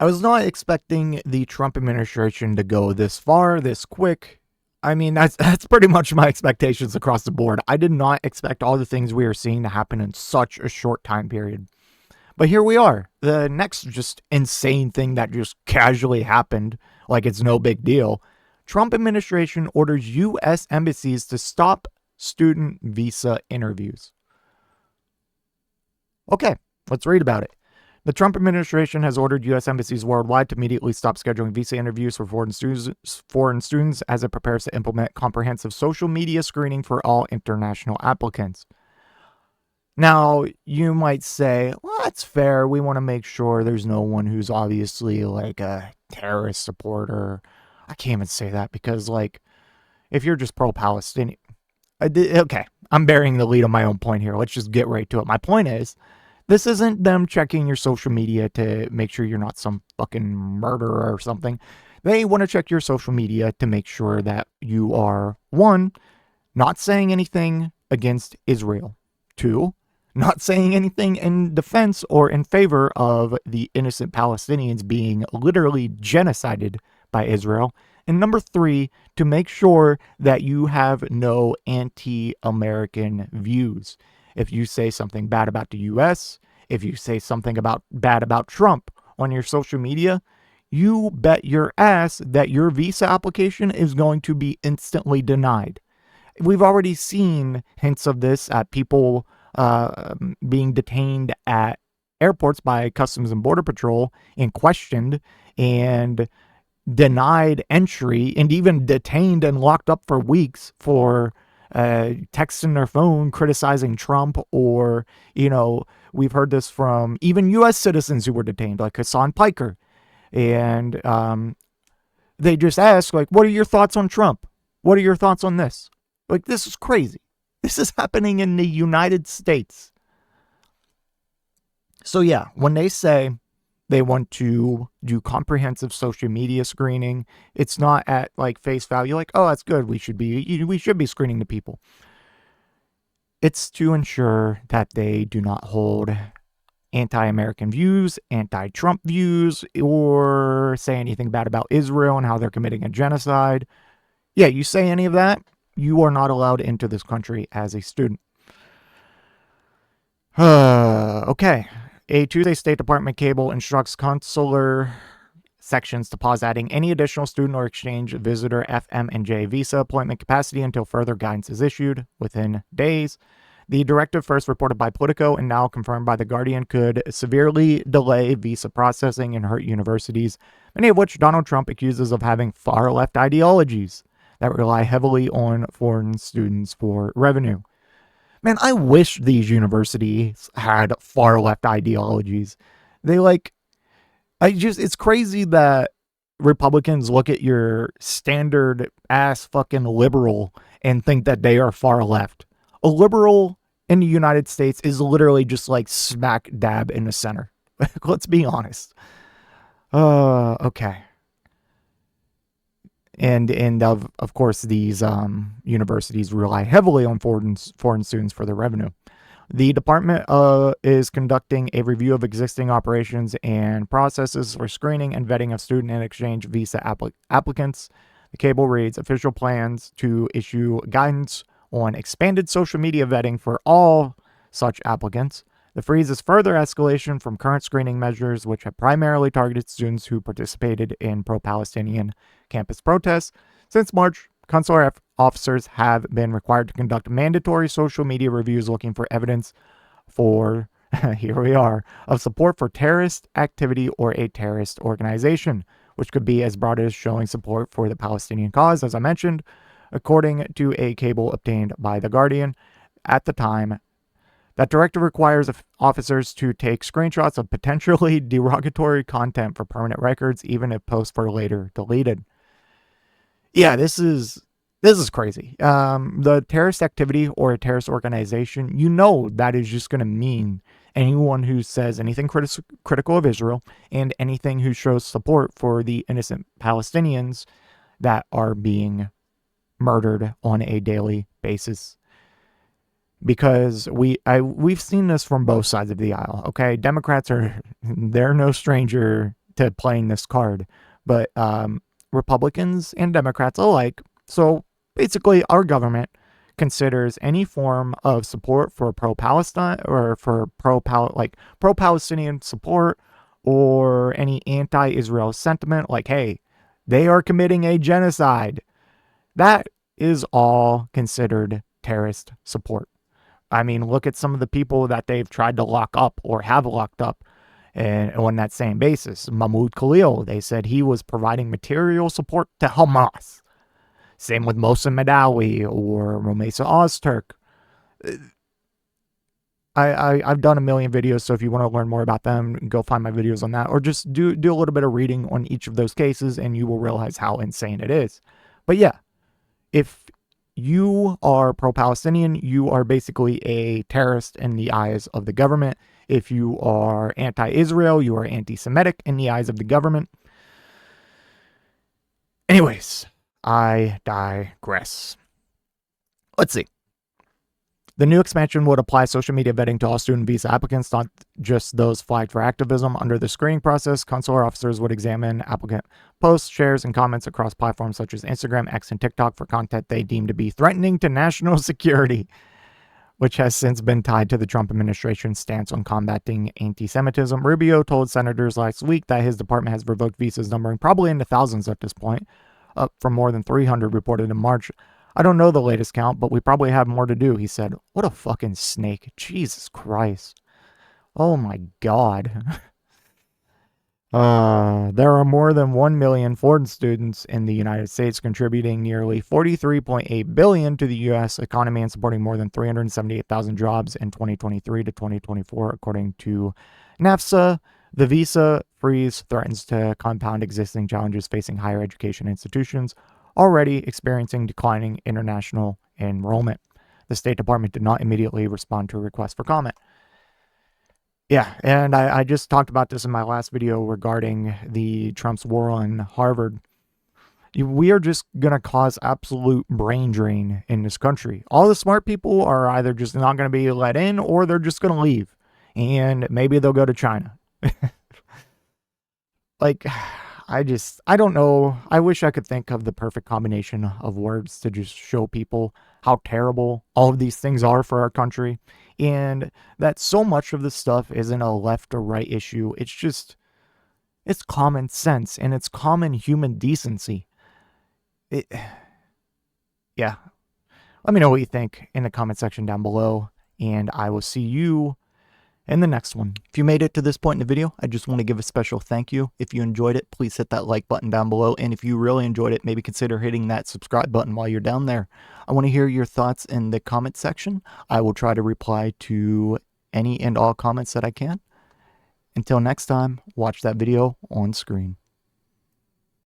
I was not expecting the Trump administration to go this far, this quick. I mean, that's pretty much my expectations across the board. I did not expect all the things we are seeing to happen in such a short time period. But here we are. The next just insane thing that just casually happened, like it's no big deal. Trump administration orders U.S. embassies to stop student visa interviews. Okay, let's read about it. The Trump administration has ordered U.S. embassies worldwide to immediately stop scheduling visa interviews for foreign students as it prepares to implement comprehensive social media screening for all international applicants. Now, you might say, well, that's fair. We want to make sure there's no one who's obviously like a terrorist supporter. I can't even say that because, like, if you're just pro-Palestinian, okay, I'm burying the lead on my own point here. Let's just get right to it. My point is, this isn't them checking your social media to make sure you're not some fucking murderer or something. They want to check your social media to make sure that you are, one, not saying anything against Israel. Two, not saying anything in defense or in favor of the innocent Palestinians being literally genocided by Israel. And number three, to make sure that you have no anti-American views. If you say something bad about the U.S., if you say something bad about Trump on your social media, you bet your ass that your visa application is going to be instantly denied. We've already seen hints of this at people being detained at airports by Customs and Border Patrol and questioned and denied entry and even detained and locked up for weeks for texting their phone criticizing Trump. Or, we've heard this from even U.S. citizens who were detained, like Hassan Piker. And they just ask, like, what are your thoughts on Trump? What are your thoughts on this? Like, this is crazy. This is happening in the United States. So yeah, when they say they want to do comprehensive social media screening, it's not at like face value, like, oh, that's good. We should be screening the people. It's to ensure that they do not hold anti-American views, anti-Trump views, or say anything bad about Israel and how they're committing a genocide. Yeah, you say any of that, you are not allowed into this country as a student. Okay. A Tuesday State Department cable instructs consular sections to pause adding any additional student or exchange visitor FM and J visa appointment capacity until further guidance is issued within days. The directive, first reported by Politico and now confirmed by The Guardian, could severely delay visa processing and hurt universities, many of which Donald Trump accuses of having far-left ideologies that rely heavily on foreign students for revenue. Man, I wish these universities had far-left ideologies. It's crazy that Republicans look at your standard-ass fucking liberal and think that they are far-left. A liberal in the United States is literally just like smack dab in the center. Let's be honest. Okay. And of course, these universities rely heavily on foreign students for their revenue. The department is conducting a review of existing operations and processes for screening and vetting of student and exchange visa applicants. The cable reads official plans to issue guidance on expanded social media vetting for all such applicants. The freeze is further escalation from current screening measures, which have primarily targeted students who participated in pro-Palestinian campus protests. Since March, consular officers have been required to conduct mandatory social media reviews looking for evidence for, here we are, of support for terrorist activity or a terrorist organization, which could be as broad as showing support for the Palestinian cause, as I mentioned, according to a cable obtained by The Guardian. At the time, that directive requires officers to take screenshots of potentially derogatory content for permanent records, even if posts were later deleted. Yeah, this is crazy. The terrorist activity or a terrorist organization, that is just going to mean anyone who says anything critical of Israel and anything who shows support for the innocent Palestinians that are being murdered on a daily basis. Because we've seen this from both sides of the aisle. Okay, Democrats they're no stranger to playing this card. But Republicans and Democrats alike. So basically, our government considers any form of support for pro-Palestine or for pro-Palestinian support or any anti-Israel sentiment, like, hey, they are committing a genocide. That is all considered terrorist support. I mean, look at some of the people that they've tried to lock up or have locked up. And on that same basis, Mahmoud Khalil, they said he was providing material support to Hamas. Same with Mohsen Madawi or Romesa Ozturk. I've done a million videos, so if you want to learn more about them, go find my videos on that, or just do a little bit of reading on each of those cases, and you will realize how insane it is. But yeah, if you are pro-Palestinian, you are basically a terrorist in the eyes of the government. If you are anti-Israel, you are anti-Semitic in the eyes of the government. Anyways, I digress. Let's see. The new expansion would apply social media vetting to all student visa applicants, not just those flagged for activism. Under the screening process, consular officers would examine applicant posts, shares, and comments across platforms such as Instagram, X, and TikTok for content they deem to be threatening to national security, which has since been tied to the Trump administration's stance on combating anti-Semitism. Rubio told senators last week that his department has revoked visas numbering probably into thousands at this point, up from more than 300 reported in March. I don't know the latest count, but we probably have more to do, he said. What a fucking snake. Jesus Christ. Oh my God. There are more than 1 million foreign students in the United States, contributing nearly $43.8 billion to the U.S. economy and supporting more than 378,000 jobs in 2023 to 2024, according to NAFSA. The visa freeze threatens to compound existing challenges facing higher education institutions already experiencing declining international enrollment. The State Department did not immediately respond to a request for comment. Yeah, and I just talked about this in my last video regarding the Trump's war on Harvard. We are just going to cause absolute brain drain in this country. All the smart people are either just not going to be let in or they're just going to leave. And maybe they'll go to China. Like, I don't know. I wish I could think of the perfect combination of words to just show people how terrible all of these things are for our country. And that so much of this stuff isn't a left or right issue. It's common sense and it's common human decency. Yeah. Let me know what you think in the comment section down below. And I will see you in the next one. If you made it to this point in the video, I just want to give a special thank you. If you enjoyed it, please hit that like button down below. And if you really enjoyed it, maybe consider hitting that subscribe button while you're down there. I want to hear your thoughts in the comment section. I will try to reply to any and all comments that I can. Until next time, watch that video on screen.